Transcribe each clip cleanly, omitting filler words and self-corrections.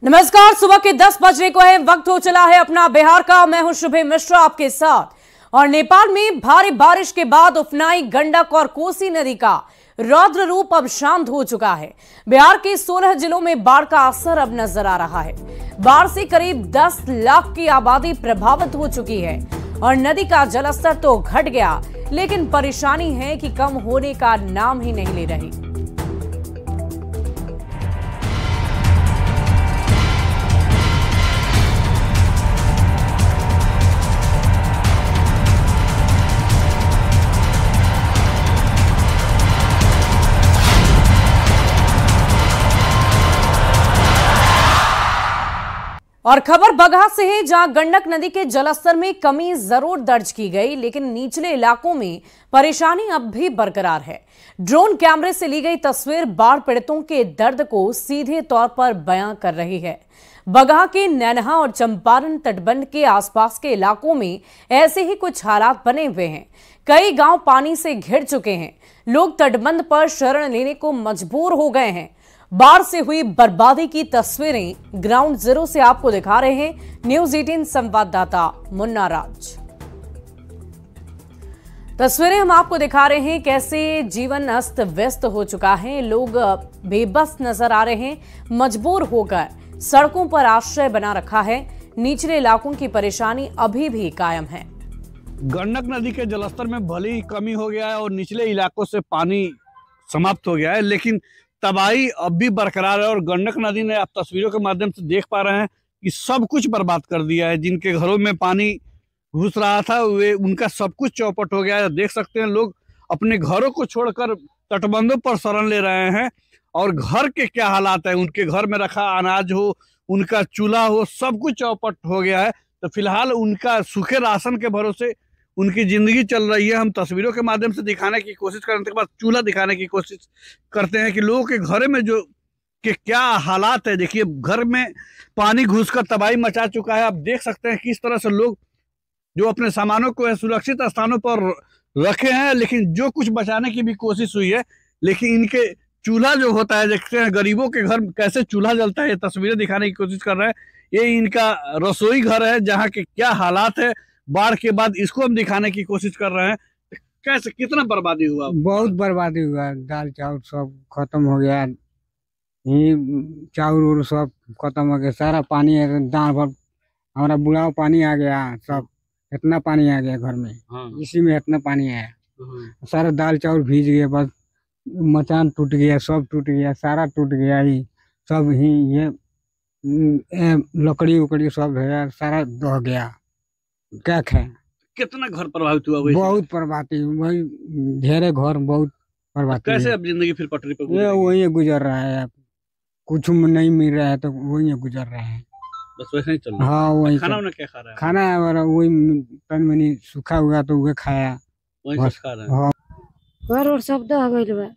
नमस्कार, सुबह के 10 बजने को है। वक्त हो चला है अपना बिहार का। मैं हूं शुभे मिश्रा आपके साथ। और नेपाल में भारी बारिश के बाद उफनाई गंडक और कोसी नदी का रौद्र रूप अब शांत हो चुका है। बिहार के 16 जिलों में बाढ़ का असर अब नजर आ रहा है। बाढ़ से करीब 10 लाख की आबादी प्रभावित हो चुकी है और नदी का जलस्तर तो घट गया, लेकिन परेशानी है कि कम होने का नाम ही नहीं ले रही। और खबर बगहा से है, जहां गंडक नदी के जलस्तर में कमी जरूर दर्ज की गई, लेकिन निचले इलाकों में परेशानी अब भी बरकरार है। ड्रोन कैमरे से ली गई तस्वीर बाढ़ पीड़ितों के दर्द को सीधे तौर पर बयां कर रही है। बगहा के नैनहा और चंपारण तटबंध के आसपास के इलाकों में ऐसे ही कुछ हालात बने हुए हैं। कई गांव पानी से घिर चुके हैं। लोग तटबंध पर शरण लेने को मजबूर हो गए हैं। बाढ़ से हुई बर्बादी की तस्वीरें ग्राउंड जीरो से आपको दिखा रहे हैं न्यूज 18 संवाददाता मुन्ना राज। तस्वीरें हम आपको दिखा रहे हैं कैसे जीवन अस्त व्यस्त हो चुका है। लोग बेबस नजर आ रहे हैं, मजबूर होकर सड़कों पर आश्रय बना रखा है। निचले इलाकों की परेशानी अभी भी कायम है। गंडक नदी के जलस्तर में भले ही कमी हो गया है और निचले इलाकों से पानी समाप्त हो गया है, लेकिन तबाही अब भी बरकरार है। और गंडक नदी ने आप तस्वीरों के माध्यम से देख पा रहे हैं कि सब कुछ बर्बाद कर दिया है। जिनके घरों में पानी घुस रहा था वे उनका सब कुछ चौपट हो गया है। देख सकते हैं लोग अपने घरों को छोड़कर तटबंधों पर शरण ले रहे हैं। और घर के क्या हालात है, उनके घर में रखा अनाज हो, उनका चूल्हा हो, सब कुछ चौपट हो गया है। तो फिलहाल उनका सूखे राशन के भरोसे उनकी जिंदगी चल रही है। हम तस्वीरों के माध्यम से दिखाने की कोशिश करने के बाद चूल्हा दिखाने की कोशिश करते हैं कि लोगों के घर में जो कि क्या हालात है। देखिए, घर में पानी घुसकर तबाही मचा चुका है। आप देख सकते हैं किस तरह से लोग जो अपने सामानों को सुरक्षित स्थानों पर रखे हैं, लेकिन जो कुछ बचाने की भी कोशिश हुई है, लेकिन इनके चूल्हा जो होता है, देखते हैं गरीबों के घर कैसे चूल्हा जलता है। ये तस्वीरें दिखाने की कोशिश कर रहे हैं। ये इनका रसोई घर है, जहाँ के क्या हालात है बाढ़ के बाद, इसको हम दिखाने की कोशिश कर रहे हैं। कैसे कितना बर्बादी हुआ? बहुत बर्बादी हुआ। दाल चावल सब खत्म हो गया, ये चावल उल सब खत्म हो गया। सारा पानी है, दान भर हमारा बुढ़ाओ पानी आ गया। सब इतना पानी आ गया घर में। इसी में इतना पानी आया, सारा दाल चावल भीज गया। बस मचान टूट गया, सब टूट गया, सारा टूट गया। ही सब ही ये लकड़ी उकड़ी सब है, सारा दह गया। क्या खाए? कितना घर प्रभावित हुआ? बहुत प्रभावित, वही ढेरे घर बहुत प्रभावित। कैसे अब जिंदगी फिर पटरी पर ये वही गुजर रहा है। अब कुछ नहीं मिल रहा है तो वही गुजर रहा है। बस वैसे ही चल रहा है। हाँ, वही खाना उन्हें क्या खा रहा है? खाना वही तन मनी सूखा हुआ तो वही खाया, वही सब खा रहा है। हाँ। घर और सब दह गइल बा।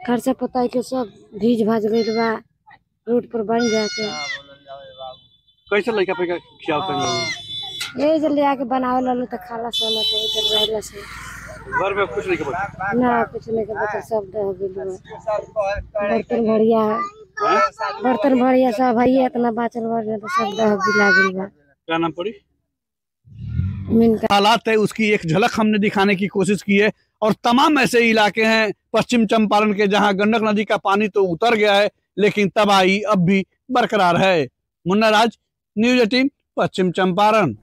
खर्चा पताई के सब भीज भाज गइल बा। रोड पर बन जाके कैसे लड़का पे खियाव कर यही जल्दी आके बनावे लालो तो खाला सोना तो इधर रहला से घर में कुछ नहीं के बचा? ना कुछ नहीं के बचा, सब दह गइल बा। बर्तन भड़िया सब भाई इतना बाचल बा तो सब दह गिला गइल बा। क्या नाम पड़ी? हालात है उसकी एक झलक हमने दिखाने की कोशिश की है। और तमाम ऐसे इलाके हैं पश्चिम चंपारण के, जहां गंडक नदी का पानी तो उतर गया है, लेकिन तबाही अब भी बरकरार है। मुन्ना राज, न्यूज 18 पश्चिम चंपारण।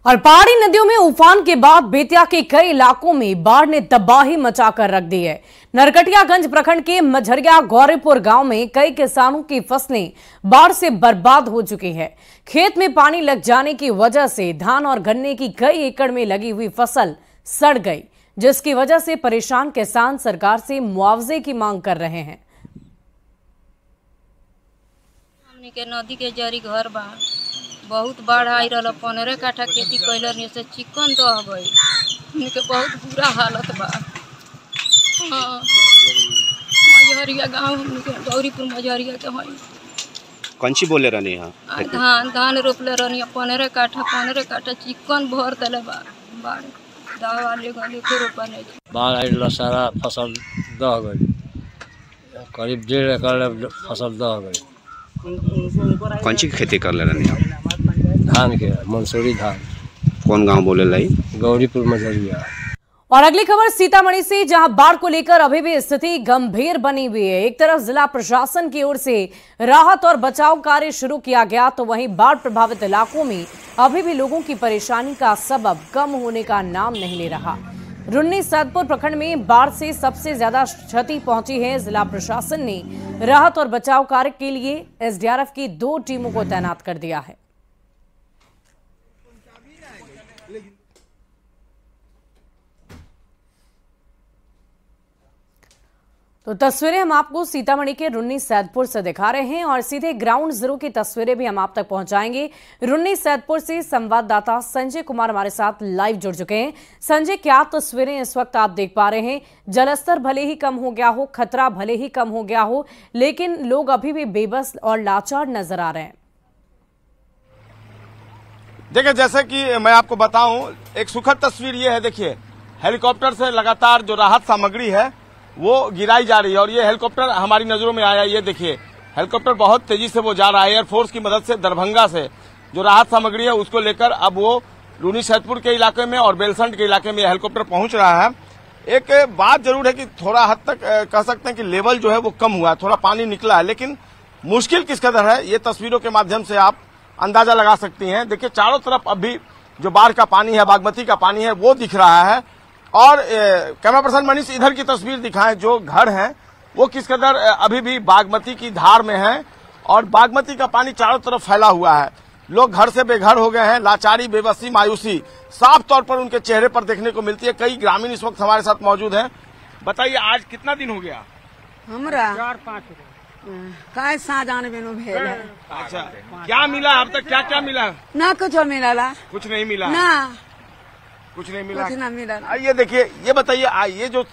और पहाड़ी नदियों में उफान के बाद बेतिया के कई इलाकों में बाढ़ ने तबाही मचाकर रख दी है। नरकटियागंज प्रखंड के मझरिया गौरीपुर गांव में कई किसानों की फसलें बाढ़ से बर्बाद हो चुकी है। खेत में पानी लग जाने की वजह से धान और गन्ने की कई एकड़ में लगी हुई फसल सड़ गई, जिसकी वजह से परेशान किसान सरकार से मुआवजे की मांग कर रहे हैं। हमनी के नदी के जरी घर बा, बहुत बाढ़ आई रहा। 15 काठा खेती कैलर से चिकन दह गई। हमनी के बहुत बुरा हालत बा। हाँ, मझरिया गाँव हमनी के गौरीपुर मझरिया के हई। कौन सी बोले रहनी यहाँ? धान रोपले रहनी 15 काठा चिकन भर दिले बा। बाढ़ दवा ले गले को रोपा नहीं। बाढ़ आई, सारा फसल दह गई। करीब 1.5 एकड़ फसल दह गई। कौन सी खेती कर ले रहे आप? धान के, मंसूरी धान। कौन गांव बोले लाई? गौरीपुर मजरिया। और अगली खबर सीतामढ़ी से, जहां बाढ़ को लेकर अभी भी स्थिति गंभीर बनी हुई है। एक तरफ जिला प्रशासन की ओर से राहत और बचाव कार्य शुरू किया गया, तो वहीं बाढ़ प्रभावित इलाकों में अभी भी लोगों की परेशानी का सबब कम होने का नाम नहीं ले रहा। रुन्नी सैदपुर प्रखंड में बाढ़ से सबसे ज्यादा क्षति पहुंची है। जिला प्रशासन ने राहत और बचाव कार्य के लिए एसडीआरएफ की 2 टीमों को तैनात कर दिया है। तो तस्वीरें हम आपको सीतामढ़ी के रुन्नी सैदपुर से दिखा रहे हैं और सीधे ग्राउंड जीरो की तस्वीरें भी हम आप तक पहुंचाएंगे। रुन्नी सैदपुर से संवाददाता संजय कुमार हमारे साथ लाइव जुड़ चुके हैं। संजय, क्या तस्वीरें इस वक्त आप देख पा रहे हैं? जलस्तर भले ही कम हो गया हो, खतरा भले ही कम हो गया हो, लेकिन लोग अभी भी बेबस और लाचार नजर आ रहे हैं। देखिए, जैसे कि मैं आपको बताऊं, एक सुखद तस्वीर ये है। देखिए, हेलीकॉप्टर से लगातार जो राहत सामग्री है वो गिराई जा रही है और ये हेलीकॉप्टर हमारी नजरों में आया। ये देखिए, हेलीकॉप्टर बहुत तेजी से वो जा रहा है। एयरफोर्स की मदद से दरभंगा से जो राहत सामग्री है उसको लेकर अब वो रुन्नी सैदपुर के इलाके में और बेलसंड के इलाके में हेलीकॉप्टर पहुंच रहा है। एक बात जरूर है कि थोड़ा हद तक कह सकते हैं कि लेवल जो है वो कम हुआ है, थोड़ा पानी निकला है, लेकिन मुश्किल किस कदर है ये तस्वीरों के माध्यम से आप अंदाजा लगा सकती हैं। देखिए, चारों तरफ अभी जो बाढ़ का पानी है, बागमती का पानी है, वो दिख रहा है। और कैमरा पर्सन मनीष इधर की तस्वीर दिखाएं, जो घर हैं वो किस कदर अभी भी बागमती की धार में हैं और बागमती का पानी चारों तरफ फैला हुआ है। लोग घर से बेघर हो गए हैं। लाचारी, बेबसी, मायूसी साफ तौर पर उनके चेहरे पर देखने को मिलती है। कई ग्रामीण इस वक्त हमारे साथ मौजूद हैं। बताइए, आज कितना दिन हो गया? हमरा 4-5 काय साजान बेनो भेल है। अच्छा, क्या मिला अब तक? क्या क्या मिला? ना कुछ मिला। कुछ नहीं मिला ना कुछ नहीं मिला। कुछ ना मिला। ये देखिए, ये बताइए, ये जो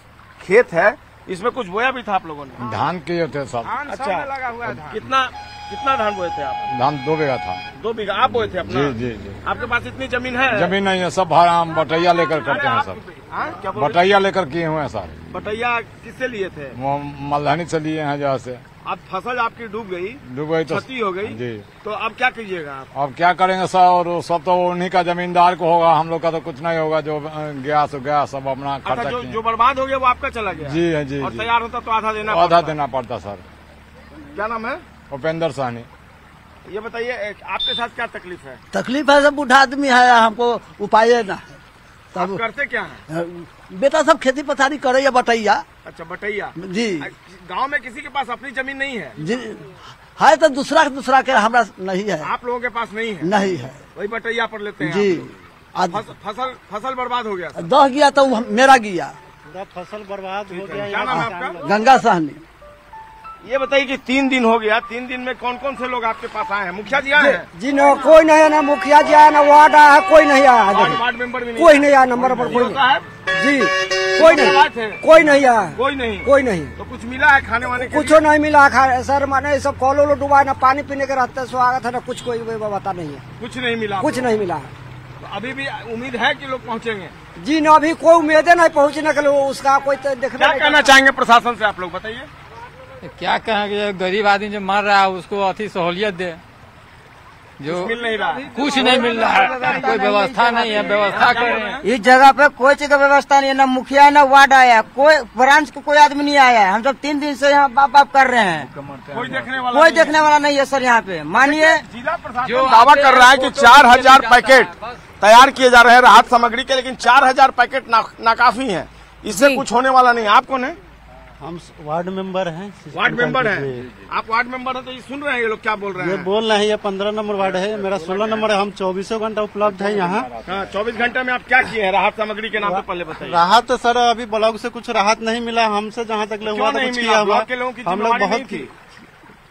खेत है इसमें कुछ बोया भी था आप लोगों ने? धान किए थे सब। अच्छा, लगा हुआ है। कितना धान बोए थे आप? धान 2 बीघा था। 2 बीघा आप बोए थे अपना? जी जी जी। आपके पास इतनी जमीन है? जमीन नहीं है, सब भाड़ा हम बटैया लेकर करते हैं सर। क्या बटैया लेकर किए हुए हैं सर। बटैया किससे लिए थे? मल्हानी से लिए हैं जहाँ से। अब फसल आपकी डूब गई तो क्षति हो गई जी, तो अब क्या कीजिएगा आप? अब क्या करेंगे सर, और सब तो उन्हीं का जमींदार को होगा, हम लोग का तो कुछ नहीं होगा। जो गया सो गया, सब अपना खर्चा। जो बर्बाद हो गया वो आपका चला गया? जी है जी। और तैयार होता तो आधा देना पड़ता सर। क्या नाम है? उपेंद्र साहनी। ये बताइए, आपके साथ क्या तकलीफ है? तकलीफ है, सब बूढ़ा आदमी है, हमको उपाय ना है। आप करते क्या है? बेटा सब खेती पथारी करे या बटैया। अच्छा, बटैया जी। गांव में किसी के पास अपनी जमीन नहीं है? जी है, तो दूसरा के हमरा नहीं है। आप लोगों के पास नहीं है? नहीं है, वही बटैया पर लेते हैं जी। फसल बर्बाद हो गया? 10 गया तो मेरा गया। फसल बर्बाद हो गया। क्या नाम है आपका? गंगा साहनी। ये बताइए कि 3 दिन हो गया, 3 दिन में कौन कौन से लोग आपके पास आए हैं? मुखिया जी आए हैं? जी ना, कोई नहीं है, ना मुखिया जी आया, ना वार्ड आया, कोई नहीं आया। वार्ड मेंबर भी नहीं? कोई नहीं आया, नंबर पर कोई नहीं जी। कोई नहीं आया। कोई नहीं। तो कुछ मिला है खाने वाने के? कुछ नहीं मिला सर, माने सब कॉलो डूबा, ना पानी पीने के रास्ते स्वागत है, ना कुछ कोई बता नहीं है। कुछ नहीं मिला? कुछ नहीं मिला। तो अभी भी उम्मीद है कि लोग पहुंचेंगे? जी ना, अभी कोई उम्मीद नहीं पहुंचने के लिए। उसका कोई तो देखना। क्या कहना चाहेंगे प्रशासन से आप लोग, बताइए? क्या कहेंगे, गरीब आदमी जो मर रहा है उसको अति सहूलियत दे। जो मिल नहीं रहा, कुछ नहीं मिल रहा है, कोई व्यवस्था नहीं है, व्यवस्था करें। इस जगह पे कोई चीज का व्यवस्था नहीं है, ना मुखिया ना वार्ड आया, कोई ब्रांच को कोई आदमी नहीं आया है। हम सब 3 दिन से यहाँ बाप कर रहे हैं, कोई देखने वाला नहीं है सर। यहाँ पे मानिए, जिला प्रशासन दावा कर रहा है कि 4000 पैकेट तैयार किए जा रहे हैं राहत सामग्री के, लेकिन 4000 पैकेट नाकाफी है, इससे कुछ होने वाला नहीं। आप कौन है? हम वार्ड मेंबर हैं। वार्ड मेंबर हैं? आप वार्ड मेंबर हैं तो ये सुन रहे हैं ये लोग क्या बोल रहे हैं? ये बोल रहे हैं, ये 15 नंबर वार्ड है, मेरा 16 नंबर है। हम 24 घंटा उपलब्ध है यहाँ। 24 घंटे में आप क्या किए हैं राहत सामग्री के नाम पे? पहले बताइए। राहत तो सर अभी ब्लॉक से कुछ राहत नहीं मिला हमसे, जहाँ तक हुआ था कुछ किया हुआ। हम लोग बहुत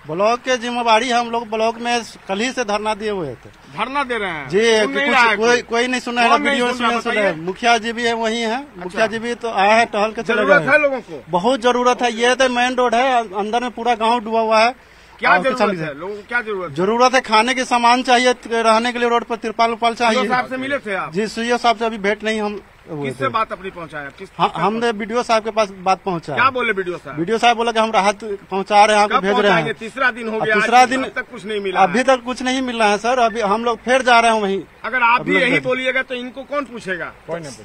ब्लॉक के जिम्मेवारी है, हम लोग ब्लॉक में कल ही से धरना दिए हुए थे। धरना दे रहे हैं जी, कोई नहीं सुना है, वीडियो सुने। मुखिया जी भी है, वही है। मुखिया जी भी तो आया है, टहल के चले गए। लोगों को बहुत जरूरत है। ये तो मेन रोड है, अंदर में पूरा गाँव डूबा हुआ है। क्या जरूरत है लोगों को? क्या जरूरत है? खाने के सामान चाहिए, रहने के लिए रोड पर तिरपाल उपाल चाहिए। साहब से मिले थे आप? जी, सीओ साहब से अभी भेंट नहीं हम हुए किससे थे। बात अपनी पहुंचाया? हमने बीडीओ साहब के पास बात पहुंचाया। क्या बोले बीडीओ साहब? बीडीओ साहब बोला कि हम राहत पहुंचा रहे हैं, आपको भेज रहे हैं। तीसरा दिन हो गया, तीसरा दिन तक कुछ नहीं मिला। अभी तक कुछ नहीं मिल रहा है सर। अभी हम लोग फिर जा रहे हैं वहीं। अगर आप भी यही बोलिएगा तो इनको कौन पूछेगा?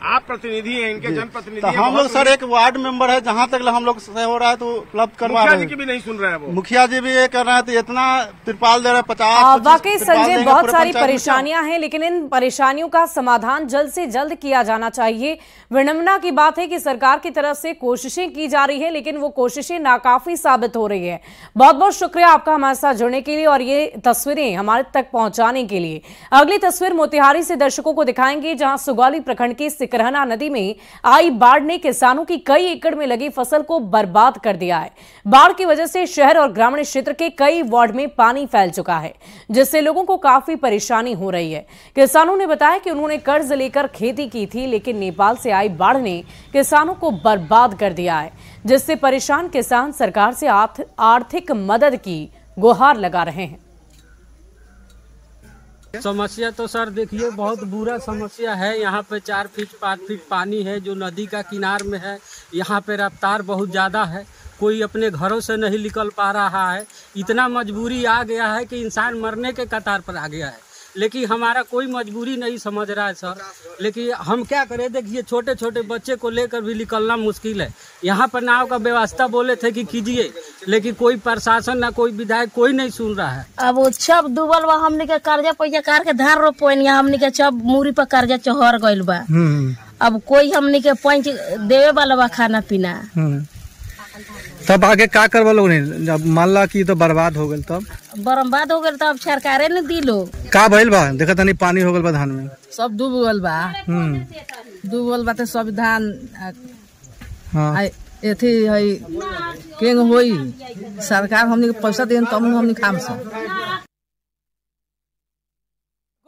आप प्रतिनिधि हैं, इनके जनप्रतिनिधि। तो हम लोग सर एक वार्ड मेंबर है, जहाँ तक हम लोग से हो रहा है तो उपलब्ध करवा रहे हैं। मुखिया जी की भी नहीं सुन रहे हैं वो। मुखिया जी भी ये कर रहे हैं, तो इतना तिरपाल दे रहे हैं 50। वाकई संजय बहुत सारी परेशानियां हैं, लेकिन इन परेशानियों का समाधान जल्द से जल्द किया जाना चाहिए। विडंबना की बात है कि सरकार की तरफ से कोशिशें की जा रही है, लेकिन वो कोशिशें नाकाफी साबित हो रही है। बहुत बहुत शुक्रिया आपका हमारे साथ जुड़ने के लिए और ये तस्वीरें हमारे तक पहुंचाने के लिए। अगली तस्वीर मोतिहारी से दर्शकों को दिखाएंगे, जहां सुगौली प्रखंड की सिकरहना नदी में आई बाढ़ ने किसानों की कई एकड़ में लगी फसल को बर्बाद कर दिया है। बाढ़ की वजह से शहर और ग्रामीण क्षेत्र के कई वार्ड में पानी फैल चुका है, जिससे लोगों को काफी परेशानी हो रही है। किसानों ने बताया कि उन्होंने कर्ज लेकर खेती की थी, लेकिन नेपाल से आई बाढ़ ने किसानों को बर्बाद कर दिया है, जिससे परेशान किसान सरकार से आर्थिक मदद की गुहार लगा रहे हैं। समस्या तो सर देखिए बहुत बुरा समस्या है। यहाँ पे 4 फीट 5 फीट पानी है जो नदी का किनार में है। यहाँ पे रफ्तार बहुत ज़्यादा है, कोई अपने घरों से नहीं निकल पा रहा है। इतना मजबूरी आ गया है कि इंसान मरने के कतार पर आ गया है, लेकिन हमारा कोई मजबूरी नहीं समझ रहा है सर। लेकिन हम क्या करें, देखिए छोटे छोटे बच्चे को लेकर भी निकलना मुश्किल है। यहाँ पर नाव का व्यवस्था बोले थे कि कीजिए, लेकिन कोई प्रशासन ना कोई विधायक कोई नहीं सुन रहा है। अब वो सब डूबल बा, हमने के कर्जा पैसा कार के धान रोपन, हमने के सब मूरी पर कर्जा चढ़ गइल बा। अब कोई हमने के पंच देवे वाला बा खाना पीना। तब आगे का करवा लोग नहीं, जब मान ला कि तो बर्बाद हो गल, तब बर्बाद हो गल, तब सरकारे ने दिलो का भइल बा? देखा तनी पानी हो गल बा धान में, सब डूब गल बा। डूब गल बा तो सब धान एथी है केंग होई। सरकार हमने के पैसा देन तब हमने काम सब।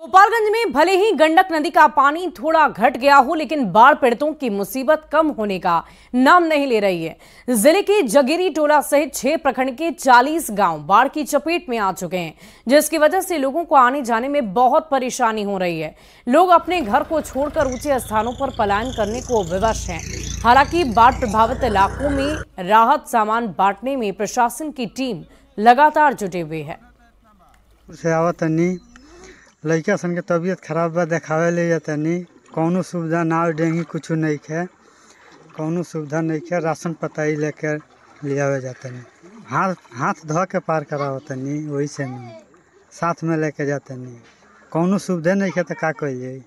गोपालगंज में भले ही गंडक नदी का पानी थोड़ा घट गया हो, लेकिन बाढ़ पीड़ितों की मुसीबत कम होने का नाम नहीं ले रही है। जिले के जगीरी टोला सहित 6 प्रखंड के 40 गांव बाढ़ की चपेट में आ चुके हैं, जिसकी वजह से लोगों को आने जाने में बहुत परेशानी हो रही है। लोग अपने घर को छोड़कर ऊंचे स्थानों पर पलायन करने को विवश हैं। हालांकि बाढ़ प्रभावित इलाकों में राहत सामान बांटने में प्रशासन की टीम लगातार जुटे हुए है। लड़का सन के तबीयत खराब बा, देखावे ले जातनी, कौनो सुविधा ना डेंगी कुछ नहीं है, कौनो सुविधा नहीं है। राशन पताई लेकर ले आवे जातनी, हाथ धो के पार करावतनी, वही से नहीं साथ में लेके जातनी, कौनो सुविधा नहीं है तो का कहिए।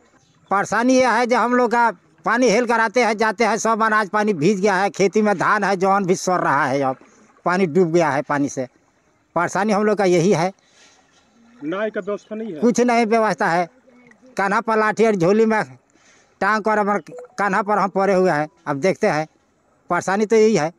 परेशानी यह है जो हम लोग का पानी हेल कर आते हैं जाते हैं, सब अनाज पानी भीज गया है, खेती में धान है जौन भी सड़ रहा है, अब पानी डूब गया है। पानी से परेशानी हम लोग का यही है। नाव का व्यवस्था नहीं है, कुछ नहीं व्यवस्था है। कान्हा पर लाठी और झोली में टांग कर हमारे कान्हा पर हम पड़े हुए हैं। अब देखते हैं, परेशानी तो यही है।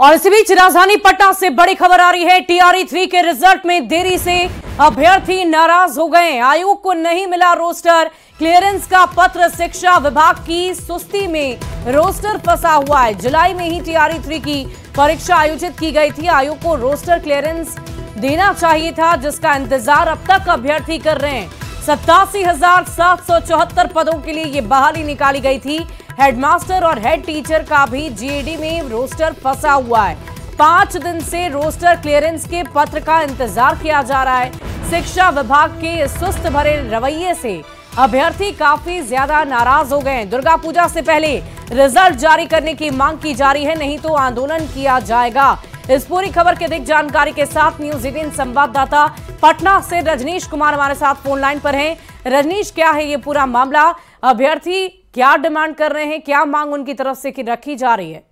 और इसी बीच राजधानी पटना से बड़ी खबर आ रही है। टीआरई 3 के रिजल्ट में देरी से अभ्यर्थी नाराज हो गए। आयोग को नहीं मिला रोस्टर क्लियरेंस का पत्र। शिक्षा विभाग की सुस्ती में रोस्टर फंसा हुआ है। जुलाई में ही टीआरई 3 की परीक्षा आयोजित की गई थी। आयोग को रोस्टर क्लियरेंस देना चाहिए था, जिसका इंतजार अब तक अभ्यर्थी कर रहे हैं। 87,774 पदों के लिए ये बहाली निकाली गई थी। हेडमास्टर और हेड टीचर का भी जीएडी में रोस्टर फंसा हुआ है। 5 दिन से रोस्टर क्लियरेंस के पत्र का इंतजार किया जा रहा है। शिक्षा विभाग के सुस्त भरे रवैये से अभ्यर्थी काफी ज्यादा नाराज हो गए हैं। दुर्गा पूजा से पहले रिजल्ट जारी करने की मांग की जा रही है, नहीं तो आंदोलन किया जाएगा। इस पूरी खबर की अधिक जानकारी के साथ न्यूज 18 संवाददाता पटना से रजनीश कुमार हमारे साथ फोन लाइन पर हैं। रजनीश, क्या है ये पूरा मामला? अभ्यर्थी क्या डिमांड कर रहे हैं, क्या मांग उनकी तरफ से रखी जा रही है?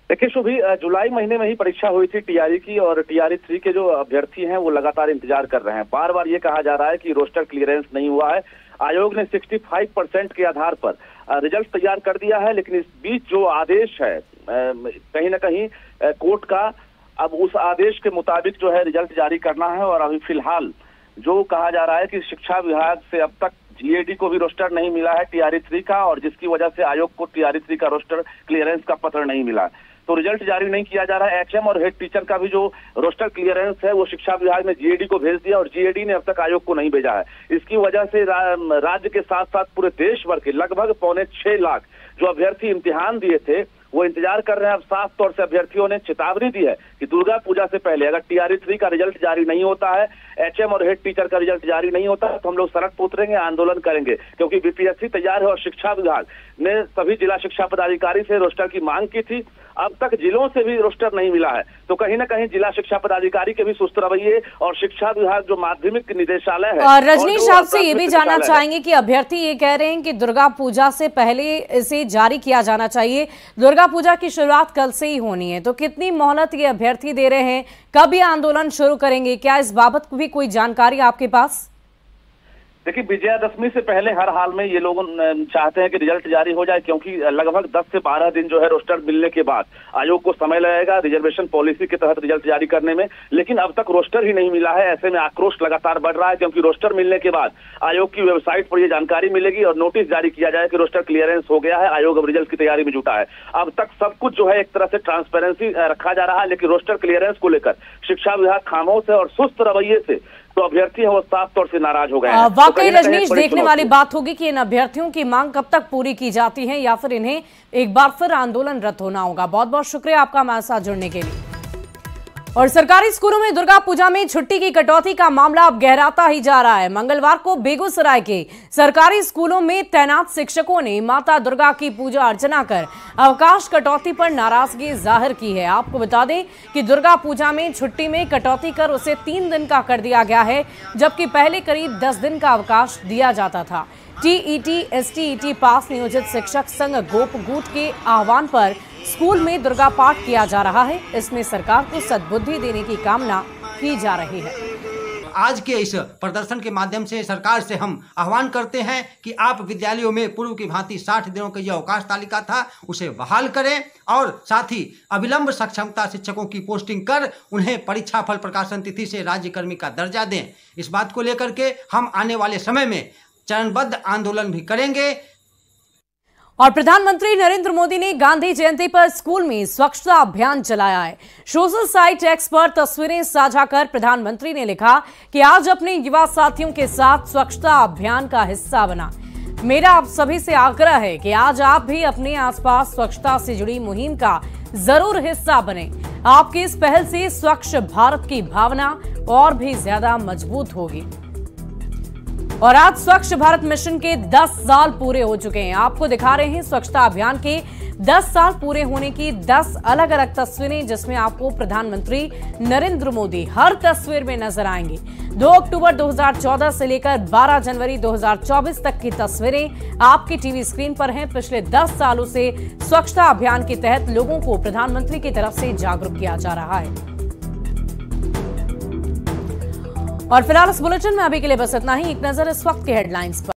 देखिए शुभी, जुलाई महीने में ही परीक्षा हुई थी टीआरई की, और टीआरई 3 के जो अभ्यर्थी हैं वो लगातार इंतजार कर रहे हैं। बार बार ये कहा जा रहा है कि रोस्टर क्लियरेंस नहीं हुआ है। आयोग ने 65% के आधार पर रिजल्ट तैयार कर दिया है, लेकिन इस बीच जो आदेश है कहीं ना कहीं कोर्ट का, अब उस आदेश के मुताबिक जो है रिजल्ट जारी करना है। और अभी फिलहाल जो कहा जा रहा है कि शिक्षा विभाग से अब तक जीएडी को भी रोस्टर नहीं मिला है टीआरई 3 का, और जिसकी वजह से आयोग को टीआरई 3 का रोस्टर क्लियरेंस का पत्र नहीं मिला। तो रिजल्ट जारी नहीं किया जा रहा है। एचएम और हेड टीचर का भी जो रोस्टर क्लियरेंस है वो शिक्षा विभाग ने जीएडी को भेज दिया और जीएडी ने अब तक आयोग को नहीं भेजा है। इसकी वजह से राज्य के साथ साथ पूरे देश भर के लगभग 6.25 लाख जो अभ्यर्थी इम्तिहान दिए थे वो इंतजार कर रहे हैं। अब साफ तौर से अभ्यर्थियों ने चेतावनी दी है कि दुर्गा पूजा से पहले अगर टीआरई 3 का रिजल्ट जारी नहीं होता है, एचएम और हेड टीचर का रिजल्ट जारी नहीं होता है, तो हम लोग सड़क पर उतरेंगे, आंदोलन करेंगे, क्योंकि बीपीएससी तैयार है और शिक्षा विभाग ने सभी जिला शिक्षा पदाधिकारी से रोस्टर की मांग की थी। अब तक जिलों से भी रोस्टर नहीं मिला है, तो कहीं ना कहीं जिला शिक्षा पदाधिकारी के भी सुस्त रवैये और शिक्षा विभाग जो माध्यमिक निदेशालय है। और रजनीश, आपसे ये भी जानना चाहेंगे कि अभ्यर्थी ये कह रहे हैं कि दुर्गा पूजा से पहले इसे जारी किया जाना चाहिए, दुर्गा पूजा की शुरुआत कल से ही होनी है, तो कितनी मोहलत ये अभ्यर्थी दे रहे हैं, कब ये आंदोलन शुरू करेंगे, क्या इस बाबत भी कोई जानकारी आपके पास? देखिए, विजयादशमी से पहले हर हाल में ये लोग चाहते हैं कि रिजल्ट जारी हो जाए, क्योंकि लगभग 10 से 12 दिन जो है रोस्टर मिलने के बाद आयोग को समय लगेगा रिजर्वेशन पॉलिसी के तहत रिजल्ट जारी करने में। लेकिन अब तक रोस्टर ही नहीं मिला है। ऐसे में आक्रोश लगातार बढ़ रहा है, क्योंकि रोस्टर मिलने के बाद आयोग की वेबसाइट पर ये जानकारी मिलेगी और नोटिस जारी किया जाए कि रोस्टर क्लियरेंस हो गया है, आयोग अब रिजल्ट की तैयारी में जुटा है। अब तक सब कुछ जो है एक तरह से ट्रांसपेरेंसी रखा जा रहा है, लेकिन रोस्टर क्लियरेंस को लेकर शिक्षा विभाग खामोश है और सुस्त रवैये से तो अभ्यर्थी है वो साफ तौर से नाराज हो गए हैं। वाकई रजनीश, देखने वाली बात होगी कि इन अभ्यर्थियों की मांग कब तक पूरी की जाती है या फिर इन्हें एक बार फिर आंदोलनरत होना होगा। बहुत बहुत शुक्रिया आपका हमारे साथ जुड़ने के लिए। और सरकारी स्कूलों में दुर्गा पूजा में छुट्टी की कटौती का मामला अब गहराता ही जा रहा है। मंगलवार को बेगूसराय के सरकारी स्कूलों में तैनात शिक्षकों ने माता दुर्गा की पूजा अर्चना कर अवकाश कटौती पर नाराजगी जाहिर की है। आपको बता दें कि दुर्गा पूजा में छुट्टी में कटौती कर उसे 3 दिन का कर दिया गया है, जबकि पहले करीब 10 दिन का अवकाश दिया जाता था। टीईटी एसटीईटी पास नियोजित शिक्षक संघ गोपगूट के आह्वान पर स्कूल में दुर्गा पाठ किया जा रहा है। इसमें सरकार को सद्बुद्धि देने की कामना की जा रही है। आज के इस प्रदर्शन के माध्यम से सरकार से हम आह्वान करते हैं कि आप विद्यालयों में पूर्व की भांति 60 दिनों की जो अवकाश तालिका था उसे बहाल करें और साथ ही अविलंब सक्षमता शिक्षकों की पोस्टिंग कर उन्हें परीक्षा फल प्रकाशन तिथि से राज्यकर्मी का दर्जा दें। इस बात को लेकर के हम आने वाले समय में चरणबद्ध आंदोलन भी करेंगे। और प्रधानमंत्री नरेंद्र मोदी ने गांधी जयंती पर स्कूल में स्वच्छता अभियान चलाया है। सोशल साइट एक्स पर तस्वीरें साझा कर प्रधानमंत्री ने लिखा कि आज अपने युवा साथियों के साथ स्वच्छता अभियान का हिस्सा बना। मेरा आप सभी से आग्रह है कि आज आप भी अपने आसपास स्वच्छता से जुड़ी मुहिम का जरूर हिस्सा बने। आपकी इस पहल से स्वच्छ भारत की भावना और भी ज्यादा मजबूत होगी। और आज स्वच्छ भारत मिशन के 10 साल पूरे हो चुके हैं। आपको दिखा रहे हैं स्वच्छता अभियान के 10 साल पूरे होने की 10 अलग अलग तस्वीरें, जिसमें आपको प्रधानमंत्री नरेंद्र मोदी हर तस्वीर में नजर आएंगे। 2 अक्टूबर 2014 से लेकर 12 जनवरी 2024 तक की तस्वीरें आपकी टीवी स्क्रीन पर हैं। पिछले 10 सालों से स्वच्छता अभियान के तहत लोगों को प्रधानमंत्री की तरफ से जागरूक किया जा रहा है। और फिलहाल इस बुलेटिन में अभी के लिए बस इतना ही। एक नजर इस वक्त के हेडलाइंस पर।